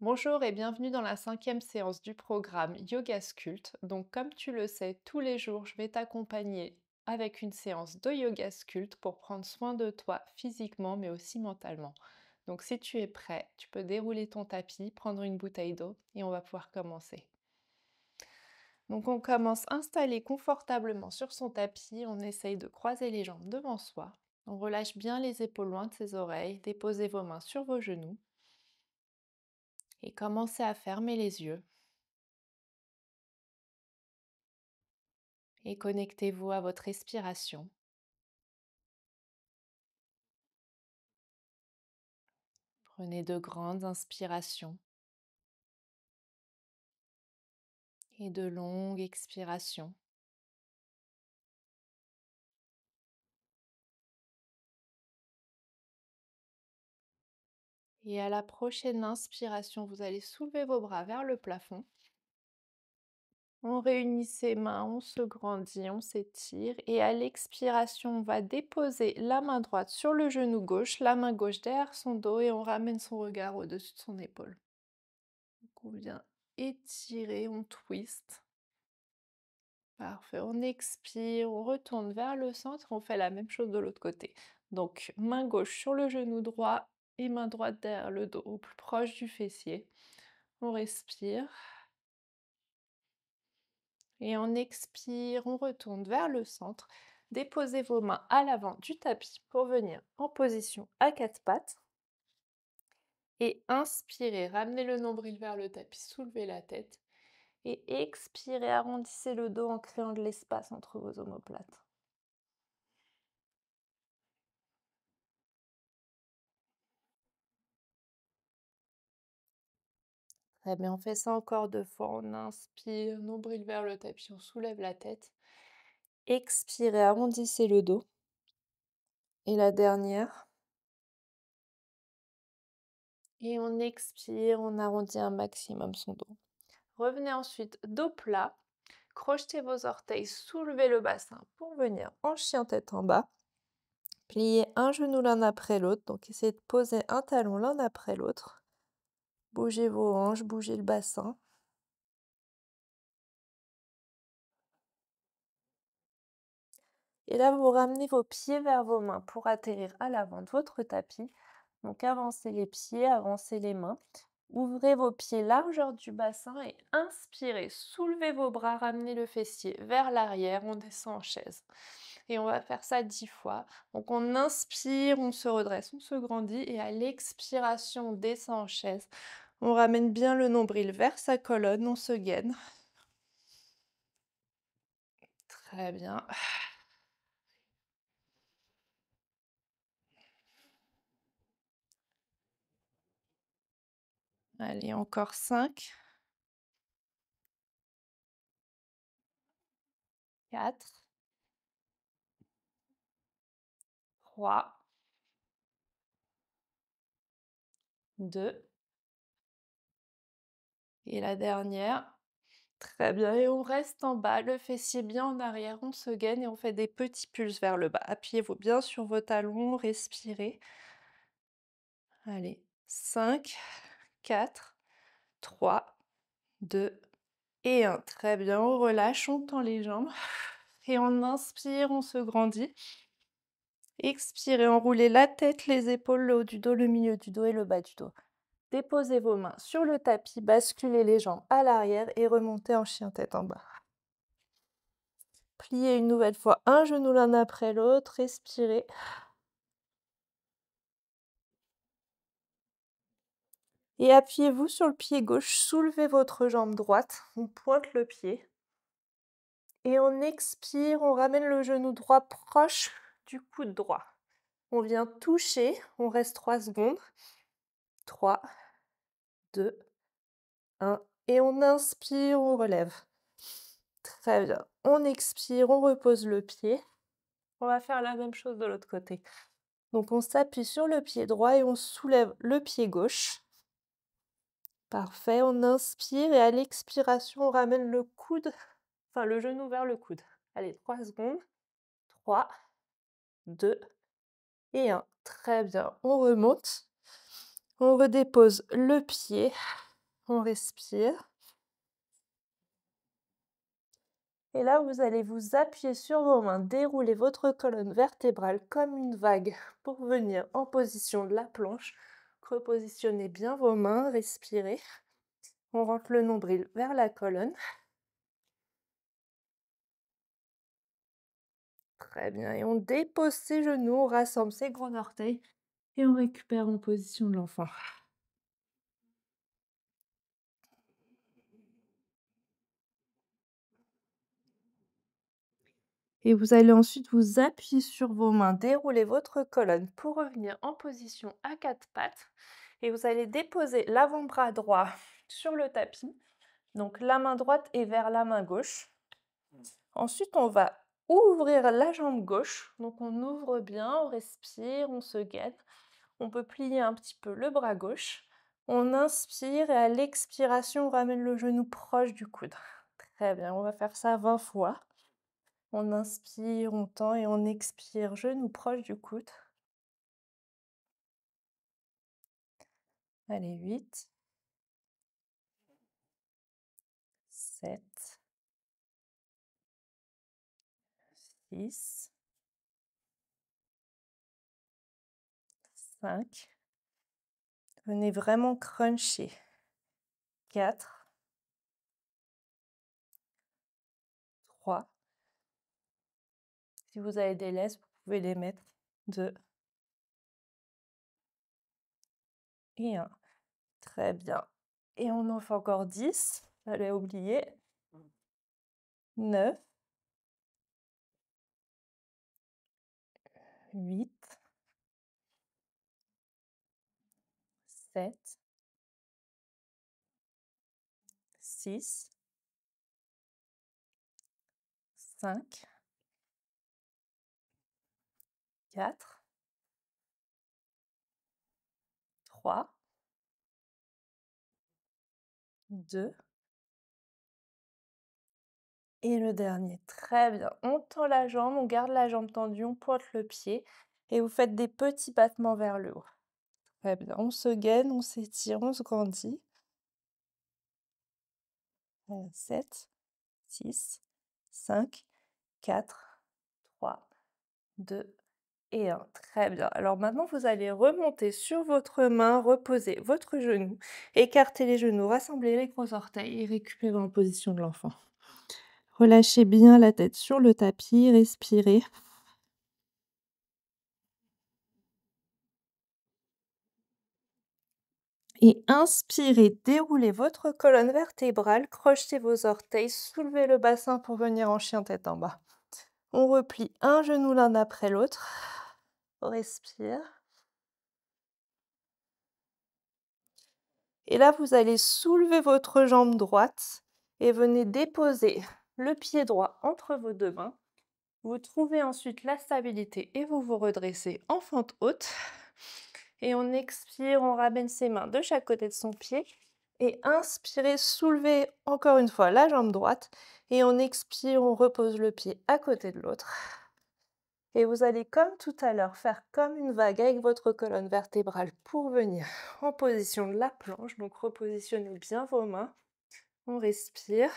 Bonjour et bienvenue dans la 5e séance du programme Yoga Sculpt. Donc comme tu le sais, tous les jours, je vais t'accompagner avec une séance de Yoga Sculpt pour prendre soin de toi physiquement mais aussi mentalement. Donc si tu es prêt, tu peux dérouler ton tapis, prendre une bouteille d'eau et on va pouvoir commencer. Donc on commence installé confortablement sur son tapis, on essaye de croiser les jambes devant soi. On relâche bien les épaules loin de ses oreilles, déposez vos mains sur vos genoux et commencez à fermer les yeux. Et connectez-vous à votre respiration. Prenez de grandes inspirations et de longues expirations. Et à la prochaine inspiration, vous allez soulever vos bras vers le plafond. On réunit ses mains, on se grandit, on s'étire. Et à l'expiration, on va déposer la main droite sur le genou gauche, la main gauche derrière son dos et on ramène son regard au-dessus de son épaule. Donc on vient étirer, on twist. Parfait, on expire, on retourne vers le centre, on fait la même chose de l'autre côté. Donc main gauche sur le genou droit et main droite derrière le dos, au plus proche du fessier. On respire et on expire, on retourne vers le centre. Déposez vos mains à l'avant du tapis pour venir en position à quatre pattes. Et inspirez, ramenez le nombril vers le tapis, soulevez la tête. Et expirez, arrondissez le dos en créant de l'espace entre vos omoplates. Très bien, on fait ça encore 2 fois. On inspire, nombril vers le tapis, on soulève la tête. Expirez, arrondissez le dos. Et la dernière. Et on expire, on arrondit un maximum son dos. Revenez ensuite dos plat. Crochetez vos orteils, soulevez le bassin pour venir en chien tête en bas. Pliez un genou l'un après l'autre. Donc essayez de poser un talon l'un après l'autre. Bougez vos hanches, bougez le bassin. Et là, vous ramenez vos pieds vers vos mains pour atterrir à l'avant de votre tapis. Donc avancez les pieds, avancez les mains. Ouvrez vos pieds largeur du bassin et inspirez. Soulevez vos bras, ramenez le fessier vers l'arrière. On descend en chaise. Et on va faire ça 10 fois. Donc on inspire, on se redresse, on se grandit. Et à l'expiration, on descend en chaise. On ramène bien le nombril vers sa colonne, on se gaine. Très bien. Allez, encore 5, 4, 3, 2 et la dernière. Très bien, et on reste en bas, le fessier bien en arrière, on se gaine et on fait des petits pulses vers le bas. Appuyez-vous bien sur vos talons, respirez. Allez, 5, 4, 3, 2 et 1. Très bien, on relâche, on tend les jambes. Et on inspire, on se grandit. Expirez, enroulez la tête, les épaules, le haut du dos, le milieu du dos et le bas du dos. Déposez vos mains sur le tapis, basculez les jambes à l'arrière et remontez en chien tête en bas. Pliez une nouvelle fois un genou l'un après l'autre, respirez. Et appuyez-vous sur le pied gauche, soulevez votre jambe droite, on pointe le pied. Et on expire, on ramène le genou droit proche du coude droit. On vient toucher, on reste 3 secondes. 3, 2, 1. Et on inspire, on relève. Très bien. On expire, on repose le pied. On va faire la même chose de l'autre côté. Donc on s'appuie sur le pied droit et on soulève le pied gauche. Parfait, on inspire et à l'expiration, on ramène le coude, enfin le genou vers le coude. Allez, 3 secondes. 3, 2 et 1. Très bien, on remonte. On redépose le pied. On respire. Et là, vous allez vous appuyer sur vos mains, dérouler votre colonne vertébrale comme une vague pour venir en position de la planche. Repositionnez bien vos mains, respirez. On rentre le nombril vers la colonne. Très bien. Et on dépose ses genoux, on rassemble ses gros orteils et on récupère en position de l'enfant. Et vous allez ensuite vous appuyer sur vos mains, dérouler votre colonne pour revenir en position à quatre pattes. Et vous allez déposer l'avant-bras droit sur le tapis. Donc la main droite est vers la main gauche. Ensuite, on va ouvrir la jambe gauche. Donc on ouvre bien, on respire, on se gaine. On peut plier un petit peu le bras gauche. On inspire et à l'expiration, on ramène le genou proche du coude. Très bien, on va faire ça 20 fois. On inspire, on tend et on expire, genou proche du coude. Allez, 8, 7, 6, 5. Venez vraiment cruncher. 4, 3. Si vous avez des laisses, vous pouvez les mettre. 2 et 1. Très bien. Et on en fait encore 10. J'allais oublier. 9, 8, 7, 6, 5, 4, 3, 2 et le dernier. Très bien. On tend la jambe, on garde la jambe tendue, on pointe le pied et vous faites des petits battements vers le haut. Très bien. On se gaine, on s'étire, on se grandit. 7, 6, 5, 4, 3, 2 et 1. Très bien. Alors maintenant, vous allez remonter sur votre main, reposer votre genou, écarter les genoux, rassembler les gros orteils et récupérer en position de l'enfant. Relâchez bien la tête sur le tapis, respirez. Et inspirez, déroulez votre colonne vertébrale, crochetez vos orteils, soulevez le bassin pour venir en chien tête en bas. On replie un genou l'un après l'autre. On respire. Et là, vous allez soulever votre jambe droite et venez déposer le pied droit entre vos deux mains. Vous trouvez ensuite la stabilité et vous vous redressez en fente haute. Et on expire, on ramène ses mains de chaque côté de son pied. Et inspirez, soulevez encore une fois la jambe droite. Et on expire, on repose le pied à côté de l'autre. Et vous allez, comme tout à l'heure, faire comme une vague avec votre colonne vertébrale pour venir en position de la planche. Donc repositionnez bien vos mains. On respire.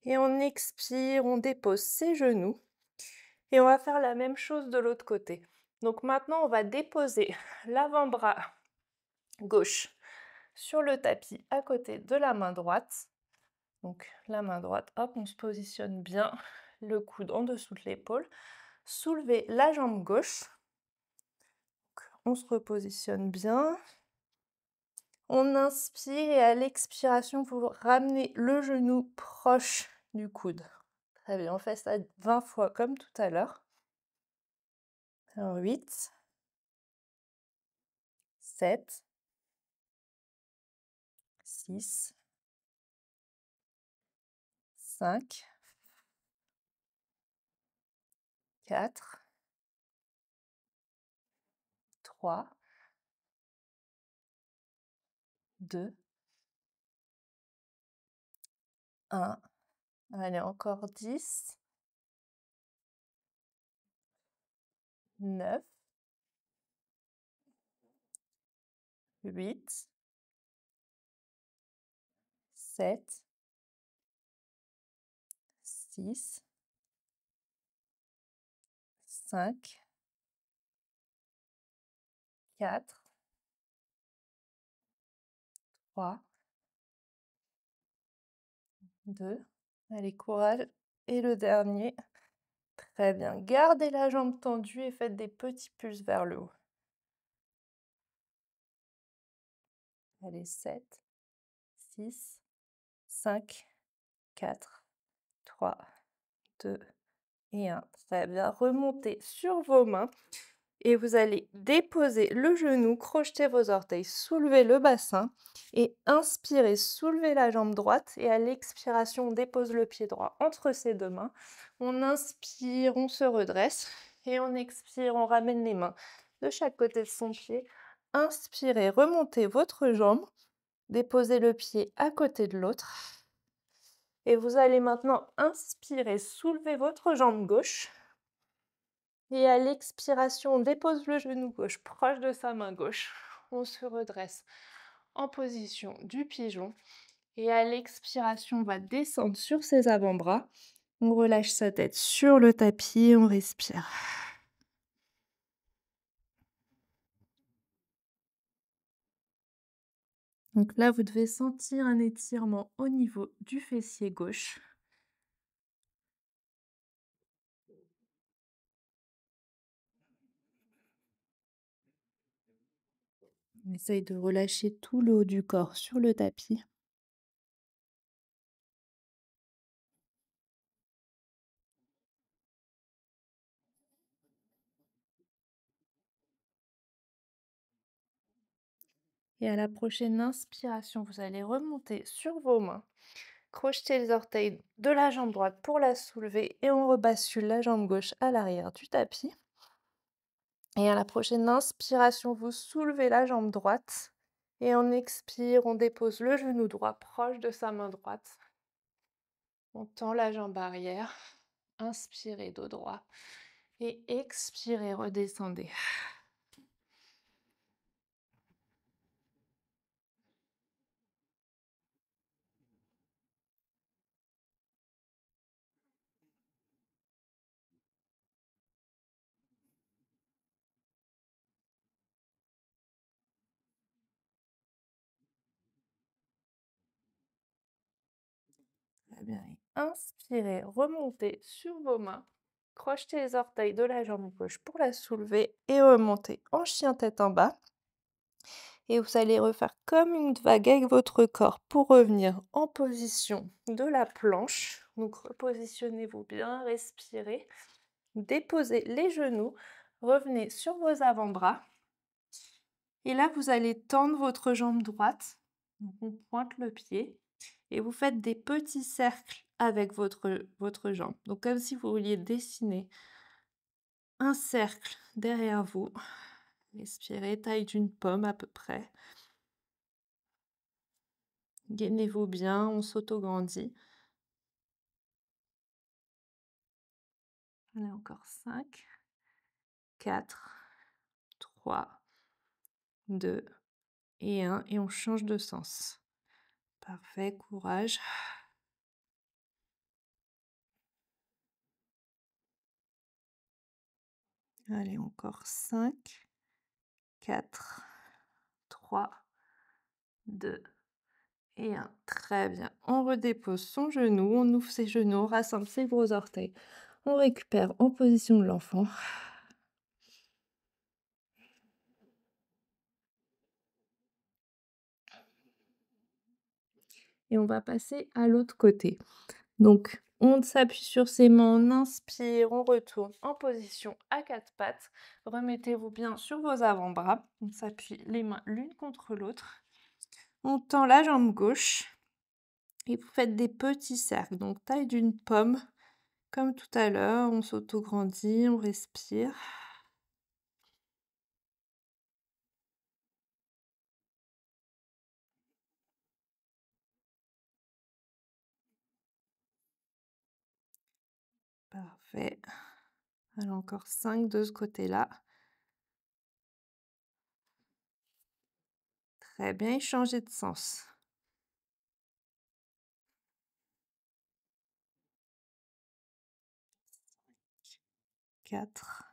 Et on expire, on dépose ses genoux. Et on va faire la même chose de l'autre côté. Donc maintenant, on va déposer l'avant-bras gauche sur le tapis à côté de la main droite. Donc la main droite, hop, on se positionne bien, le coude en dessous de l'épaule. Soulevez la jambe gauche. Donc, on se repositionne bien. On inspire et à l'expiration, vous ramenez le genou proche du coude. Très bien, on fait ça 20 fois comme tout à l'heure. Alors 8, 7, 6, 5, 4, 3, 2, 1. Allez, encore 10, 9, 8, 7, 6, 5, 4, 3, 2. Allez, courage. Et le dernier. Très bien. Gardez la jambe tendue et faites des petits pulses vers le haut. Allez, 7, 6, 5, 4, 3, 2 et 1. Très bien. Remontez sur vos mains et vous allez déposer le genou, crocheter vos orteils, soulever le bassin et inspirez, soulevez la jambe droite et à l'expiration, on dépose le pied droit entre ses deux mains. On inspire, on se redresse et on expire, on ramène les mains de chaque côté de son pied. Inspirez, remontez votre jambe, déposez le pied à côté de l'autre. Et vous allez maintenant inspirer, soulever votre jambe gauche. Et à l'expiration, on dépose le genou gauche proche de sa main gauche. On se redresse en position du pigeon. Et à l'expiration, on va descendre sur ses avant-bras. On relâche sa tête sur le tapis et on respire. Donc là, vous devez sentir un étirement au niveau du fessier gauche. On essaye de relâcher tout le haut du corps sur le tapis. Et à la prochaine inspiration, vous allez remonter sur vos mains, crocheter les orteils de la jambe droite pour la soulever et on rebascule la jambe gauche à l'arrière du tapis. Et à la prochaine inspiration, vous soulevez la jambe droite et on expire, on dépose le genou droit proche de sa main droite. On tend la jambe arrière, inspirez dos droit et expirez, redescendez. Très bien. Et inspirez, remontez sur vos mains. Crochetez les orteils de la jambe gauche pour la soulever et remontez en chien tête en bas. Et vous allez refaire comme une vague avec votre corps pour revenir en position de la planche. Donc repositionnez-vous bien, respirez. Déposez les genoux, revenez sur vos avant-bras. Et là, vous allez tendre votre jambe droite. Donc on pointe le pied. Et vous faites des petits cercles avec votre jambe. Donc comme si vous vouliez dessiner un cercle derrière vous. Respirez, taille d'une pomme à peu près. Gainez-vous bien, on s'auto-grandit. Allez, encore 5, 4, 3, 2 et 1. Et on change de sens. Parfait, courage. Allez, encore 5, 4, 3, 2 et 1. Très bien. On redépose son genou, on ouvre ses genoux, on rassemble ses gros orteils. On récupère en position de l'enfant. Et on va passer à l'autre côté. Donc, on s'appuie sur ses mains, on inspire, on retourne en position à quatre pattes. Remettez-vous bien sur vos avant-bras. On s'appuie les mains l'une contre l'autre. On tend la jambe gauche et vous faites des petits cercles. Donc, taille d'une pomme, comme tout à l'heure. On s'auto-grandit, on respire. Parfait. Alors, encore 5 de ce côté-là. Très bien, et changez de sens. 4,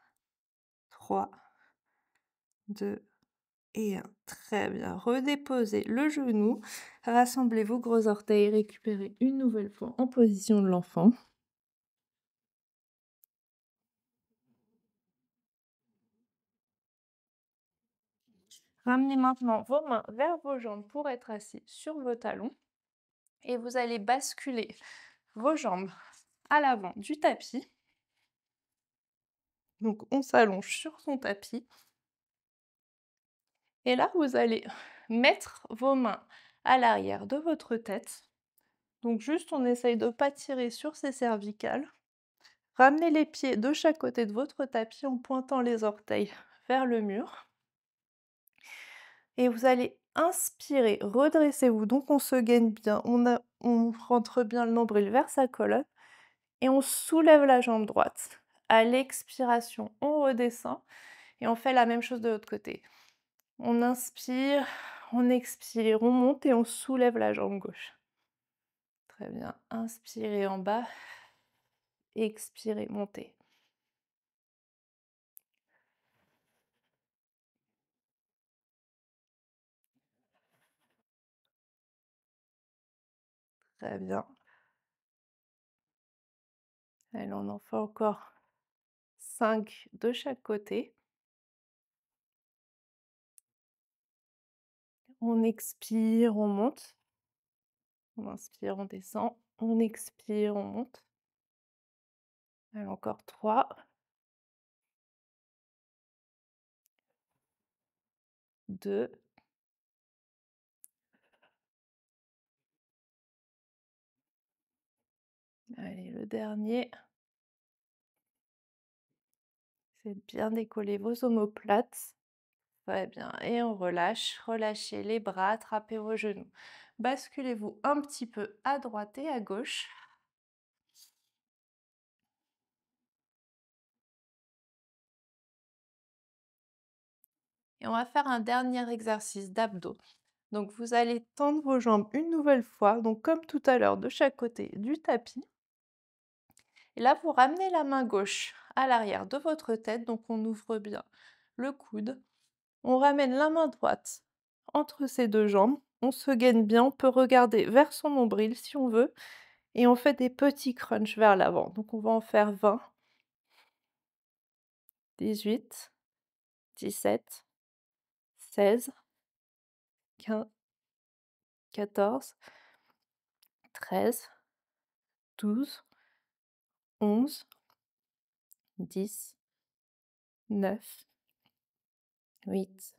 3, 2 et 1. Très bien. Redéposez le genou, rassemblez vos gros orteils, récupérez une nouvelle fois en position de l'enfant. Ramenez maintenant vos mains vers vos jambes pour être assis sur vos talons et vous allez basculer vos jambes à l'avant du tapis. Donc on s'allonge sur son tapis et là vous allez mettre vos mains à l'arrière de votre tête. Donc juste on essaye de ne pas tirer sur ses cervicales. Ramenez les pieds de chaque côté de votre tapis en pointant les orteils vers le mur. Et vous allez inspirer, redressez-vous. Donc on se gaine bien, on rentre bien le nombril vers sa colonne et on soulève la jambe droite. À l'expiration, on redescend et on fait la même chose de l'autre côté. On inspire, on expire, on monte et on soulève la jambe gauche. Très bien. Inspirez en bas, expirez, montez. Très bien. Allez, on en fait encore 5 de chaque côté. On expire, on monte. On inspire, on descend. On expire, on monte. Allez, encore 3, 2. Allez, le dernier. C'est bien décoller vos omoplates. Très bien. Et on relâche. Relâchez les bras, attrapez vos genoux. Basculez-vous un petit peu à droite et à gauche. Et on va faire un dernier exercice d'abdos. Donc vous allez tendre vos jambes une nouvelle fois, donc comme tout à l'heure, de chaque côté du tapis. Et là, vous ramenez la main gauche à l'arrière de votre tête, donc on ouvre bien le coude. On ramène la main droite entre ces deux jambes. On se gaine bien, on peut regarder vers son nombril si on veut. Et on fait des petits crunchs vers l'avant. Donc on va en faire 20, 18, 17, 16, 15, 14, 13, 12, 11, 10, 9, 8,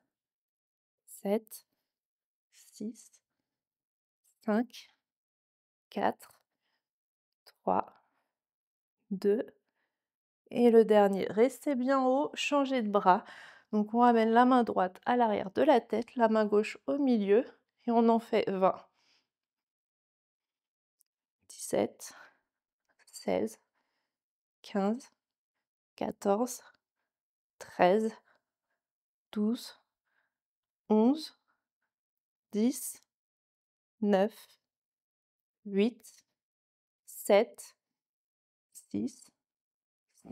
7, 6, 5, 4, 3, 2 et le dernier. Restez bien haut, changez de bras. Donc on ramène la main droite à l'arrière de la tête, la main gauche au milieu et on en fait 20, 17, 16, 15, 14, 13, 12, 11, 10, 9, 8, 7, 6,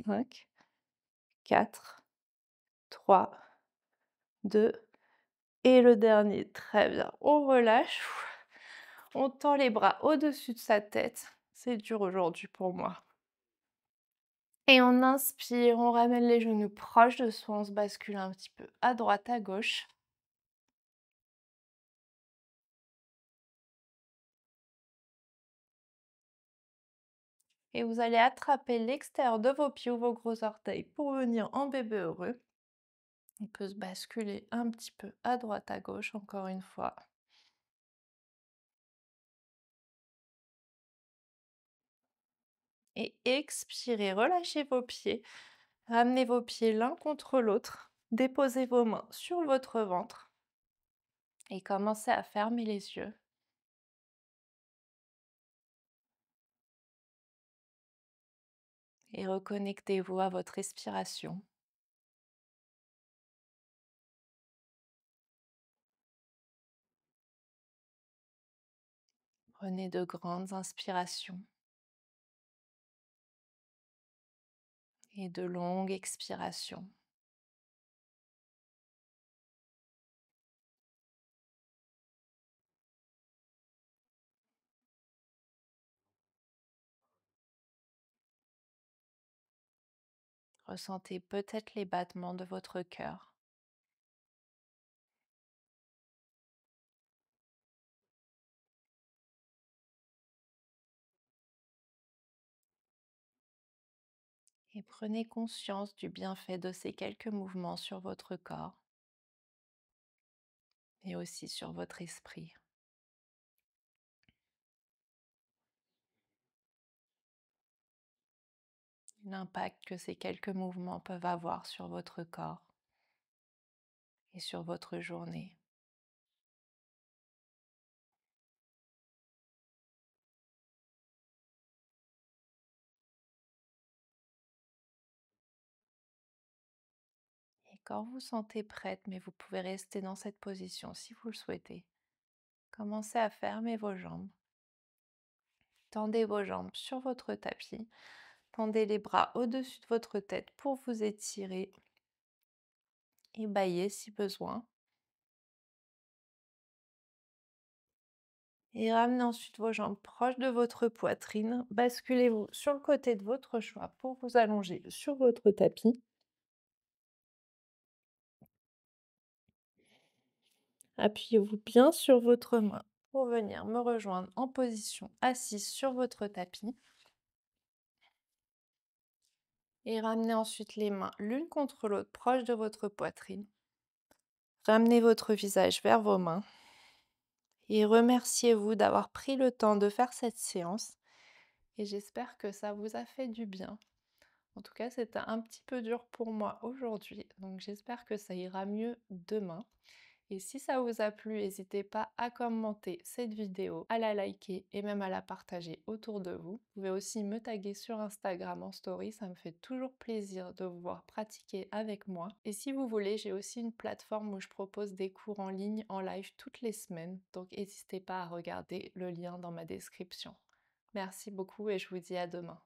5, 4, 3, 2 et le dernier. Très bien. On relâche. On tend les bras au-dessus de sa tête. C'est dur aujourd'hui pour moi. Et on inspire, on ramène les genoux proches de soi, on se bascule un petit peu à droite, à gauche. Et vous allez attraper l'extérieur de vos pieds ou vos gros orteils pour venir en bébé heureux. On peut se basculer un petit peu à droite, à gauche, encore une fois. Et expirez, relâchez vos pieds. Ramenez vos pieds l'un contre l'autre. Déposez vos mains sur votre ventre. Et commencez à fermer les yeux. Et reconnectez-vous à votre respiration. Prenez de grandes inspirations et de longues expirations. Ressentez peut-être les battements de votre cœur et prenez conscience du bienfait de ces quelques mouvements sur votre corps et aussi sur votre esprit. L'impact que ces quelques mouvements peuvent avoir sur votre corps et sur votre journée. Et quand vous sentez prête, mais vous pouvez rester dans cette position si vous le souhaitez, commencez à fermer vos jambes. Tendez vos jambes sur votre tapis. Tendez les bras au-dessus de votre tête pour vous étirer et bâiller si besoin. Et ramenez ensuite vos jambes proches de votre poitrine. Basculez-vous sur le côté de votre choix pour vous allonger sur votre tapis. Appuyez-vous bien sur votre main pour venir me rejoindre en position assise sur votre tapis. Et ramenez ensuite les mains l'une contre l'autre proche de votre poitrine. Ramenez votre visage vers vos mains et remerciez-vous d'avoir pris le temps de faire cette séance. Et j'espère que ça vous a fait du bien. En tout cas, c'était un petit peu dur pour moi aujourd'hui, donc j'espère que ça ira mieux demain. Et si ça vous a plu, n'hésitez pas à commenter cette vidéo, à la liker et même à la partager autour de vous. Vous pouvez aussi me taguer sur Instagram en story, ça me fait toujours plaisir de vous voir pratiquer avec moi. Et si vous voulez, j'ai aussi une plateforme où je propose des cours en ligne, en live toutes les semaines, donc n'hésitez pas à regarder le lien dans ma description. Merci beaucoup et je vous dis à demain.